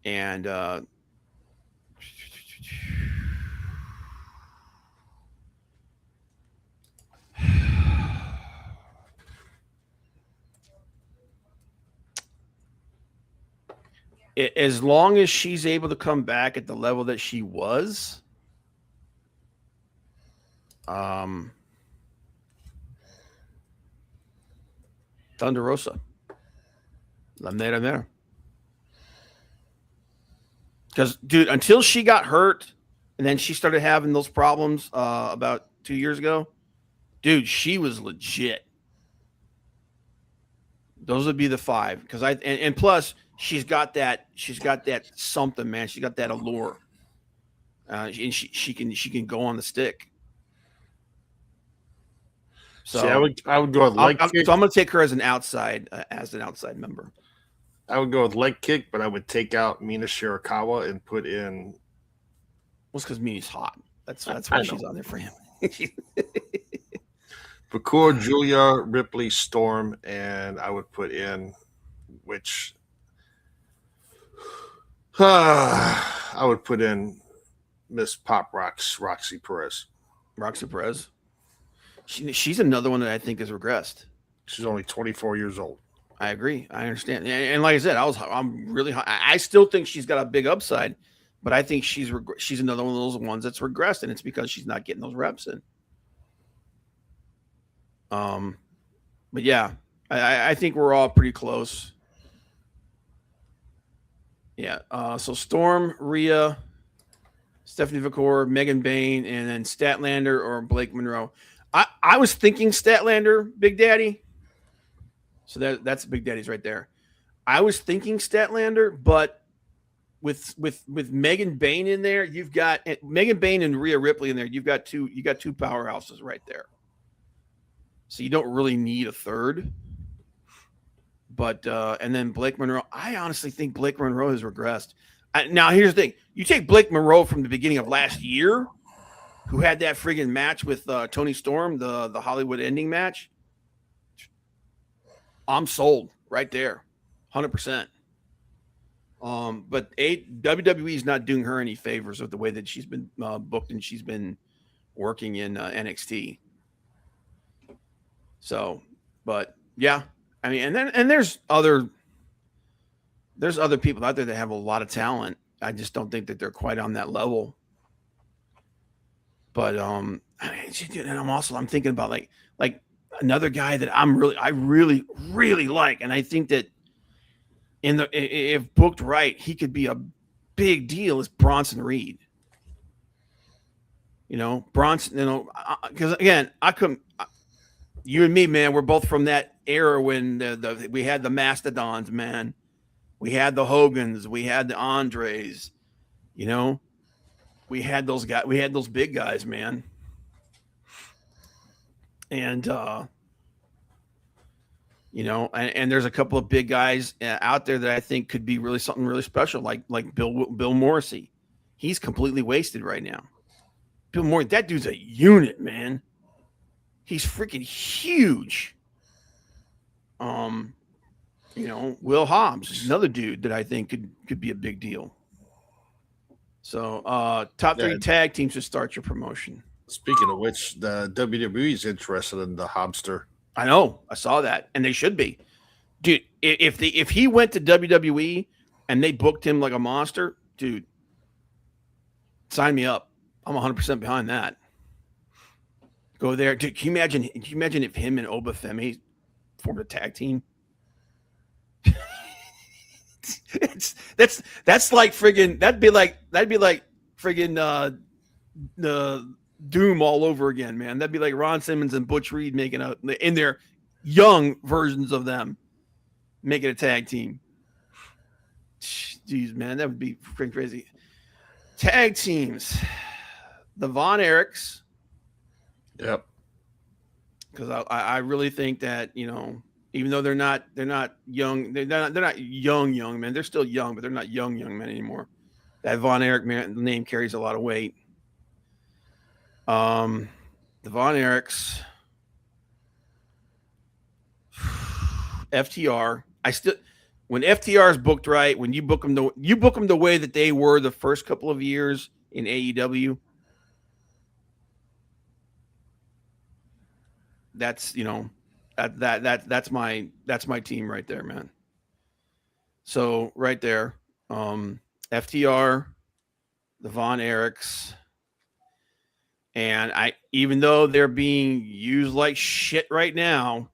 And as long as she's able to come back at the level that she was, Thunder Rosa, La Mera Mera. Because, dude, until she got hurt and then she started having those problems about 2 years ago, dude, she was legit. Those would be the 5. Because and plus she's got that something, man. She got that allure. And she can go on the stick. So See, I would go with leg kick. So I'm going to take her as an outside member. I would go with leg kick, but I would take out Mina Shirakawa and put in. Well, it's because Mini's hot. That's why she's on there for him. Vacour, Julia, Ripley, Storm, and I would put in which I would put in Miss Pop Rocks, Roxy Perez. Roxy Perez. She's another one that I think has regressed. She's only 24 years old. I agree. I understand. And like I said, I'm really high. I still think she's got a big upside, but I think she's another one of those ones that's regressed, and it's because she's not getting those reps in. But yeah, I think we're all pretty close. Yeah. So Storm, Rhea, Stephanie Vacour, Megan Bain, and then Statlander or Blake Monroe. I was thinking Statlander, Big Daddy. So that's Big Daddy's right there. I was thinking Statlander, but with Megan Bain in there, you've got Megan Bain and Rhea Ripley in there. You got two powerhouses right there. So you don't really need a third. But and then Blake Monroe. I honestly think Blake Monroe has regressed. Now here's the thing: you take Blake Monroe from the beginning of last year, who had that friggin' match with Toni Storm, the Hollywood ending match. I'm sold right there, 100%. But WWE is not doing her any favors with the way that she's been booked and she's been working in NXT. So, but yeah, I mean, and there's other people out there that have a lot of talent. I just don't think that they're quite on that level. But I mean, and I'm thinking about like another guy that I really like, and I think that if booked right, he could be a big deal. Is Bronson Reed? Bronson. Because again, you and me, man, we're both from that era when we had the Mastodons, man. We had the Hogans, we had the Andres. We had those guys. We had those big guys, man. And and there's a couple of big guys out there that I think could be really something really special, like Bill Morrissey. he's completely wasted right now. Bill Morgan, that dude's a unit, man. He's freaking huge. Will Hobbs is another dude that I think could be a big deal. So, top 3 tag teams to start your promotion. Speaking of which, the WWE is interested in the Hobster. I know. I saw that, and they should be, dude. If he went to WWE and they booked him like a monster, dude, sign me up. I'm 100% behind that. Go there, dude. Can you imagine if him and Obafemi formed a tag team? That's like friggin' that'd be like friggin' the Doom all over again, man. That'd be like Ron Simmons and Butch Reed making in their young versions of them making a tag team. Jeez, man, that would be freaking crazy. Tag teams, the Von Erichs. Yep. Because I really think that, even though they're not young, they're not young men. They're still young, but they're not young men anymore. That Von Erich name carries a lot of weight. The Von Erichs, FTR. When FTR is booked right, when you book them the way that they were the first couple of years in AEW. That's that's my team right there, man. So right there, FTR, the Von Erichs, and even though they're being used like shit right now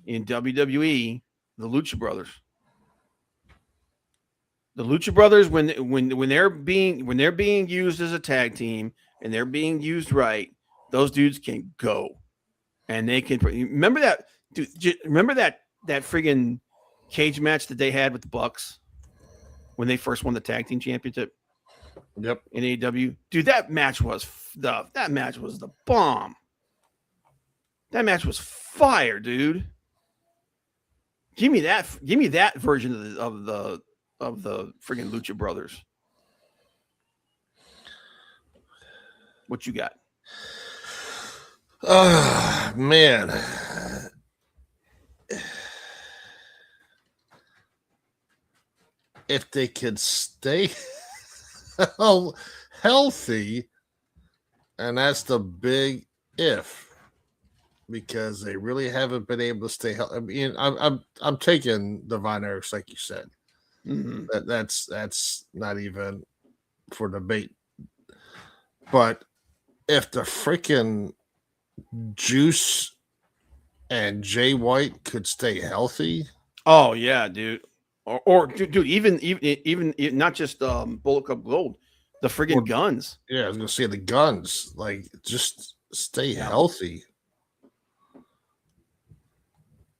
in WWE, the Lucha Brothers. The Lucha Brothers, when they're being used as a tag team and they're being used right, those dudes can go. And they can remember that, dude. Remember that friggin' cage match that they had with the Bucks when they first won the tag team championship. Yep. In AEW, dude, that match was the bomb. That match was fire, dude. Give me that version of the friggin' Lucha Brothers. What you got? Man. If they could stay healthy, and that's the big if, because they really haven't been able to stay healthy. I mean, I'm taking the Von Erichs, like you said. Mm-hmm. That's not even for debate. But if the freaking Juice and Jay White could stay healthy, oh yeah, dude. Or dude, even not just Bullet Club Gold, the friggin' Guns. Yeah, I was gonna say the Guns. Like, just stay healthy.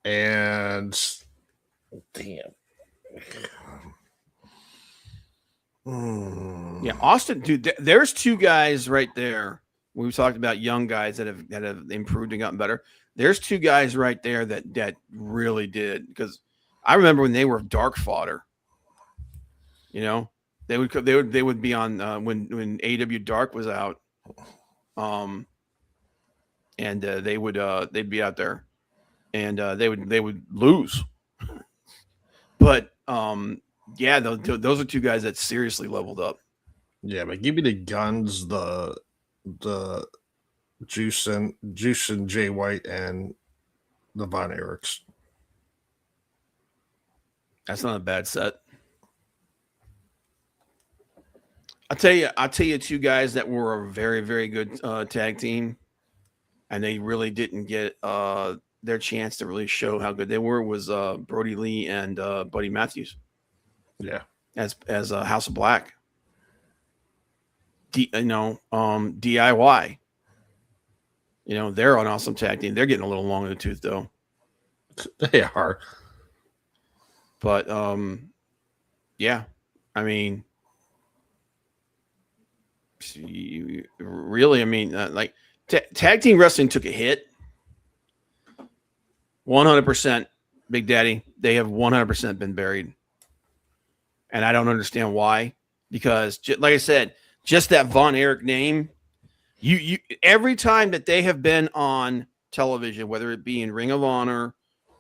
And damn. Yeah, Austin, dude. There's 2 guys right there. We talked about young guys that have improved and gotten better. There's 2 guys right there that really did, because I remember when they were dark fodder. They would be on when AEW Dark was out, and they'd be out there, and they would lose, but yeah, those are 2 guys that seriously leveled up. Yeah, but give me the Guns, the Juice and Jay White, and the Von Erichs. That's not a bad set. I'll tell you 2 guys that were a very, very good tag team, and they really didn't get their chance to really show how good they were, was Brody Lee and Buddy Matthews. Yeah. As House of Black. DIY. They're an awesome tag team. They're getting a little long in the tooth though. They are. But yeah. I mean, really, tag team wrestling took a hit. 100%, Big Daddy. They have 100% been buried. And I don't understand why. Because, like I said, just that Von Erich name. You every time that they have been on television, whether it be in Ring of Honor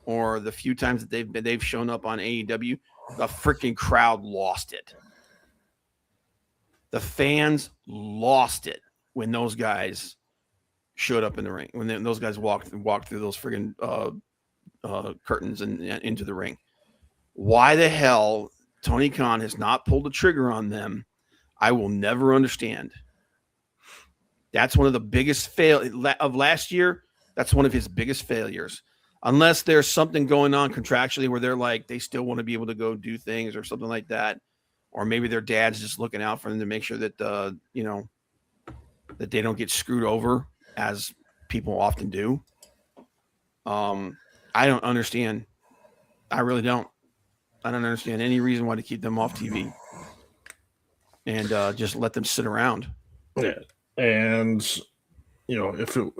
or the few times that they've shown up on AEW, the freaking crowd lost it. The fans lost it when those guys showed up in the ring. When those guys walked through those friggin' curtains and into the ring. Why the hell Tony Khan has not pulled the trigger on them, I will never understand. That's one of the biggest of last year. That's one of his biggest failures. Unless there's something going on contractually where they're like, they still want to be able to go do things or something like that. Or maybe their dad's just looking out for them to make sure that, that they don't get screwed over, as people often do. I don't understand. I really don't. I don't understand any reason why to keep them off TV and just let them sit around. Yeah. And, if it.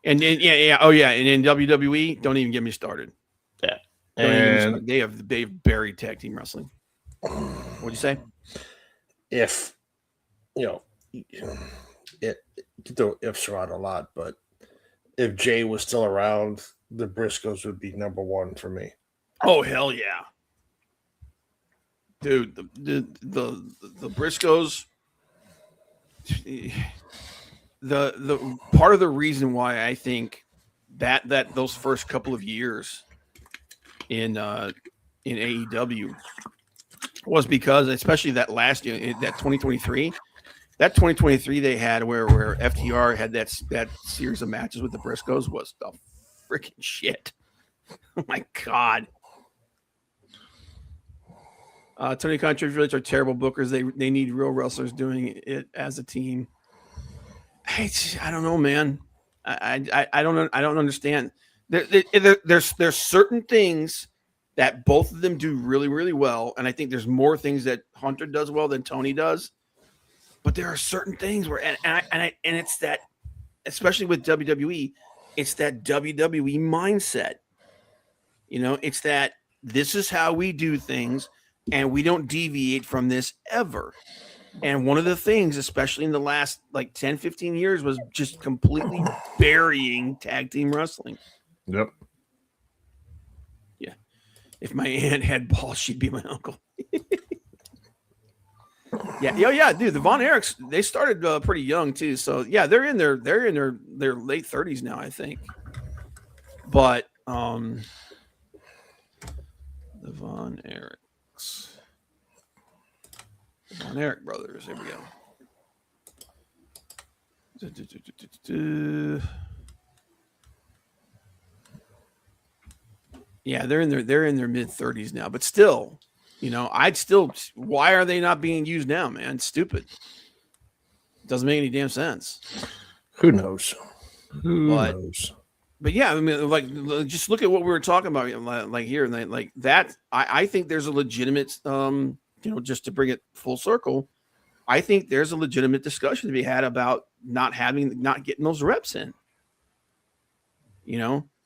And in WWE, don't even get me started. Yeah. And they've buried tag team wrestling. What'd you say? If, it throw ifs around a lot, but if Jay was still around, the Briscoes would be number one for me. Oh, hell yeah. Dude, the Briscoes, the part of the reason why I think that those first couple of years in AEW was because, especially that last year, that 2023, they had where FTR had that series of matches with the Briscoes was the freaking shit. Oh my God. Tony Khan Triple are terrible bookers. They need real wrestlers doing it as a team. I don't know, man. I don't understand. There's certain things that both of them do really, really well, and I think there's more things that Hunter does well than Tony does. But there are certain things where, and it's that, especially with WWE, it's that WWE mindset. It's that this is how we do things, and we don't deviate from this ever. And one of the things, especially in the last 10, 15 years, was just completely burying tag team wrestling. Yep. Yeah. If my aunt had balls, she'd be my uncle. Yeah, dude. The Von Erichs, they started pretty young too. So yeah, they're in their late 30s now, I think. But the Von Erichs. Von Erich brothers. Here we go. Yeah, they're in their mid 30s now, but still, why are they not being used now, man? It's stupid. Doesn't make any damn sense. Who knows? Who knows? But yeah, I mean, just look at what we were talking about, here, and like that. I think there's a legitimate, just to bring it full circle, I think there's a legitimate discussion to be had about not getting those reps in.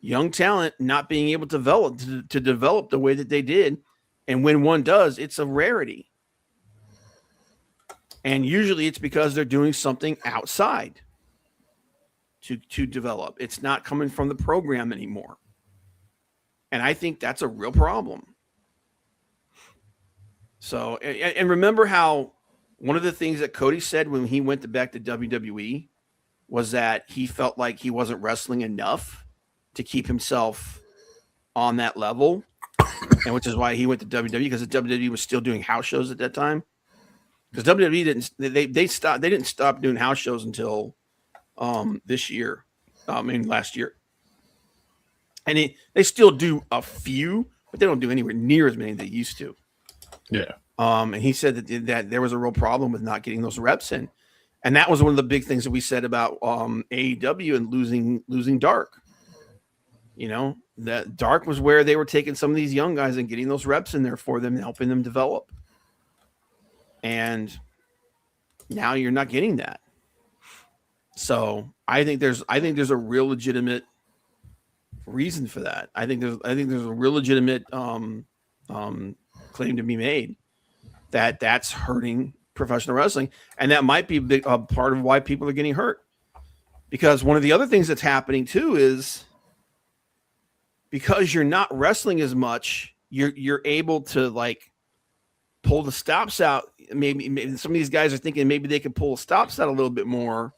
Young talent not being able to develop the way that they did, and when one does, it's a rarity. And usually, it's because they're doing something outside to develop. It's not coming from the program anymore. And I think that's a real problem. So, and remember how one of the things that Cody said when he went back to WWE was that he felt like he wasn't wrestling enough to keep himself on that level, and which is why he went to WWE, because the WWE was still doing house shows at that time. Because WWE didn't stop doing house shows until this year, last year, and they still do a few, but they don't do anywhere near as many as they used to. Yeah. And he said that there was a real problem with not getting those reps in, and that was one of the big things that we said about AEW and losing Dark. That Dark was where they were taking some of these young guys and getting those reps in there for them and helping them develop. And now you're not getting that. So I think there's a real legitimate reason for that. I think there's a real legitimate claim to be made that that's hurting professional wrestling, and that might be a part of why people are getting hurt. Because one of the other things that's happening too is because you're not wrestling as much, you're able to like pull the stops out. Maybe some of these guys are thinking maybe they could pull the stops out a little bit more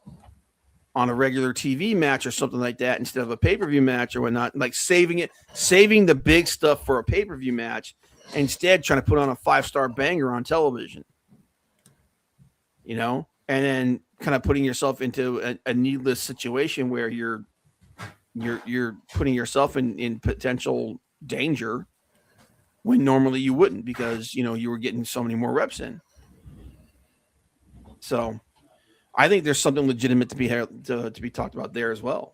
on a regular TV match or something like that instead of a pay-per-view match or whatnot, like saving the big stuff for a pay-per-view match, instead trying to put on a 5-star banger on television, and then kind of putting yourself into a needless situation where you're putting yourself in potential danger when normally you wouldn't, because you were getting so many more reps in. So I think there's something legitimate to be talked about there as well.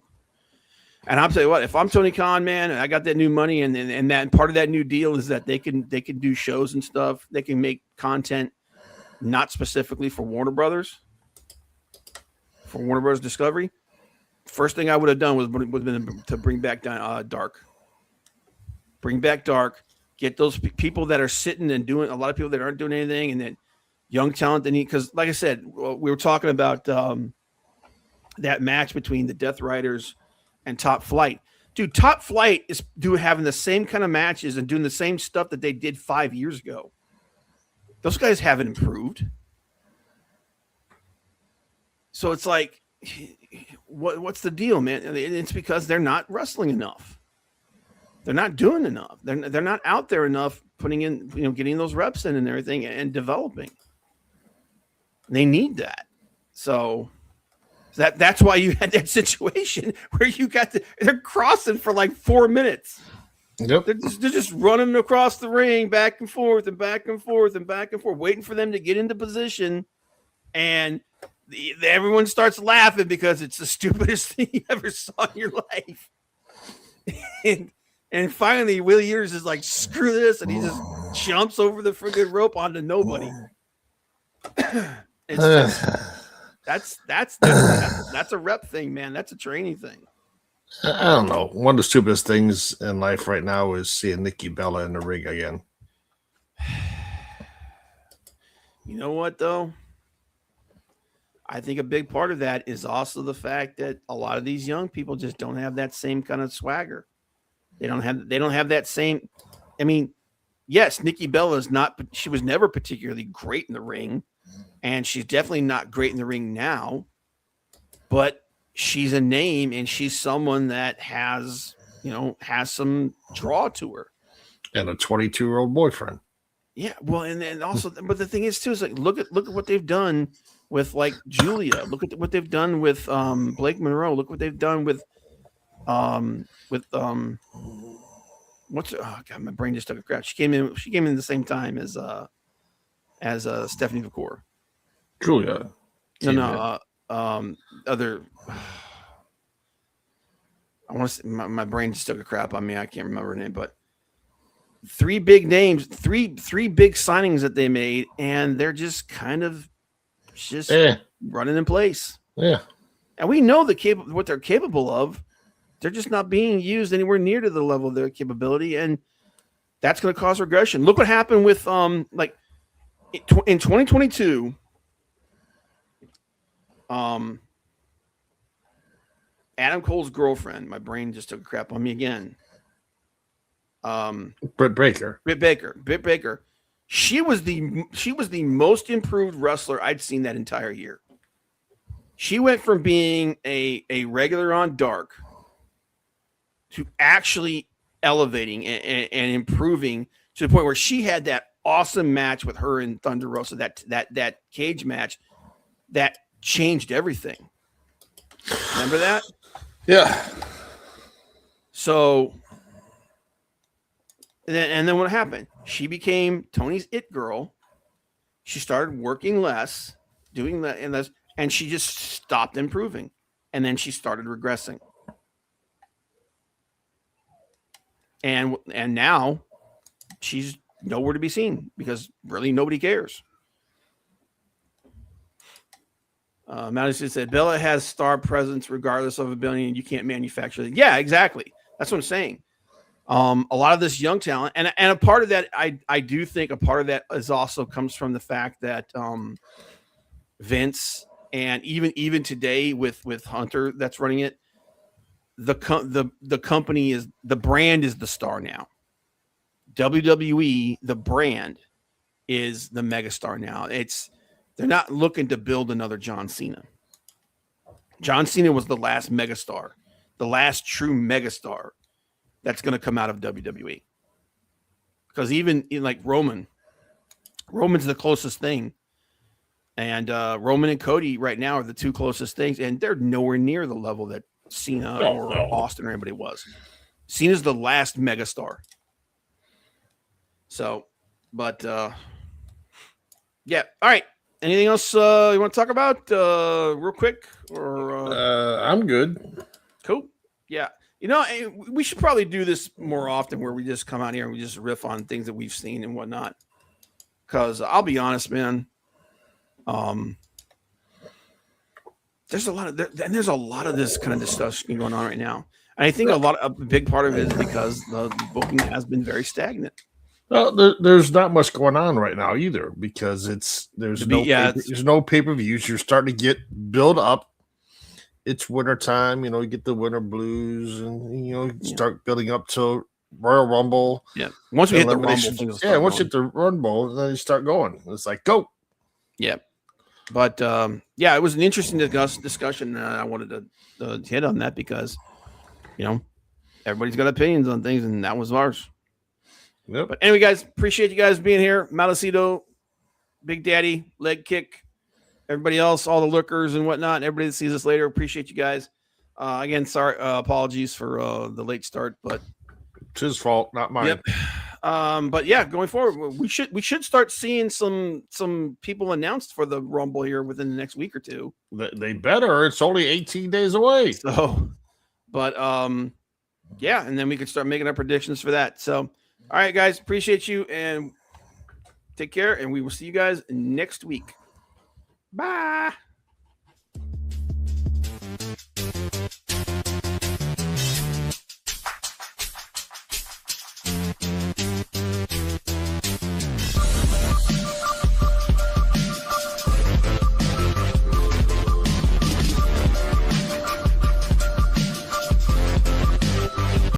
And I'll tell you what, if I'm Tony Khan, man, and I got that new money, and that part of that new deal is that they can do shows and stuff. They can make content not specifically for Warner Brothers Discovery. First thing I would have done would have been to bring back Dark. Bring back Dark. Get those people that are sitting and doing, a lot of people that aren't doing anything, and then young talent that need, because like I said, we were talking about that match between the Death Riders and Top Flight. Dude, Top Flight is having the same kind of matches and doing the same stuff that they did 5 years ago. Those guys haven't improved. So it's like, what's the deal, man? It's because they're not wrestling enough. They're not doing enough. They're not out there enough, putting in, getting those reps in and everything and developing. They need that. So that's why you had that situation where they're crossing for like 4 minutes. Yep. They're just running across the ring back and forth and back and forth and back and forth, waiting for them to get into position. And everyone starts laughing because it's the stupidest thing you ever saw in your life. And finally, Will Ears is like, screw this. And he just jumps over the friggin' rope onto nobody. That's a rep thing, man. That's a training thing. I don't know. One of the stupidest things in life right now is seeing Nikki Bella in the ring again. You know what, though? I think a big part of that is also the fact that a lot of these young people just don't have that same kind of swagger. They don't have that same. I mean, yes, Nikki Bella is not. She was never particularly great in the ring, and she's definitely not great in the ring now. But she's a name, and she's someone that has some draw to her. And a 22-year-old boyfriend. Yeah, well, and then also, but the thing is too is like look at what they've done with like Julia. Look at what they've done with Blake Monroe. Look what they've done with what's oh god, my brain just took a crap. She came in the same time as Stephanie McCour. Julia. Other. I want to say my brain just took a crap on me. I can't remember her name, but three big names, three big signings that they made, and they're just kind of running in place. Yeah, and we know what they're capable of. They're just not being used anywhere near to the level of their capability, and that's going to cause regression. Look what happened with like in 2022. Adam Cole's girlfriend. My brain just took a crap on me again. Britt Baker. She was the most improved wrestler I'd seen that entire year. She went from being a regular on Dark to actually elevating and improving to the point where she had that awesome match with her and Thunder Rosa, that cage match that changed everything. Remember that? Yeah. So, and then what happened? She became Tony's it girl. She started working less, doing that and less, and she just stopped improving. And then she started regressing. And now she's nowhere to be seen because really nobody cares. Madison said, Bella has star presence regardless of ability, and you can't manufacture it. Yeah, exactly. That's what I'm saying. A lot of this young talent, and a part of that, I do think a part of that is also comes from the fact that Vince, and even today with Hunter that's running it, the company is, the brand is the star now. WWE, the brand, is the megastar now. They're not looking to build another John Cena. John Cena was the last megastar, the last true megastar that's going to come out of WWE. Because even in like Roman's the closest thing. And Roman and Cody right now are the two closest things, and they're nowhere near the level that Cena or Austin or anybody was. Cena's the last megastar. So, but yeah. All right. Anything else you want to talk about real quick? Or I'm good. Cool. Yeah. You know, we should probably do this more often, where we just come out here and we just riff on things that we've seen and whatnot. Because I'll be honest, man. There's a lot of this kind of discussion going on right now, and I think a big part of it is because the booking has been very stagnant. Well, there's not much going on right now either, because there's no pay-per-views. You're starting to get build up. It's winter time, you get the winter blues, and start building up to Royal Rumble. Yeah, once we hit the Rumble, once you hit the Rumble, then you start going. It's like go. Yeah. But yeah, it was an interesting discussion. I wanted to hit on that because, everybody's got opinions on things, and that was ours. Yep. But anyway, guys, appreciate you guys being here. Malacito, Big Daddy, Leg Kick, everybody else, all the lookers and whatnot, everybody that sees us later, appreciate you guys. Again, sorry, apologies for the late start, but it's his fault, not mine. Yep. But yeah, going forward, we should start seeing some people announced for the Rumble here within the next week or two. They better. It's only 18 days away. So, but yeah, and then we could start making our predictions for that. So, all right, guys, appreciate you and take care, and we will see you guys next week. Bye.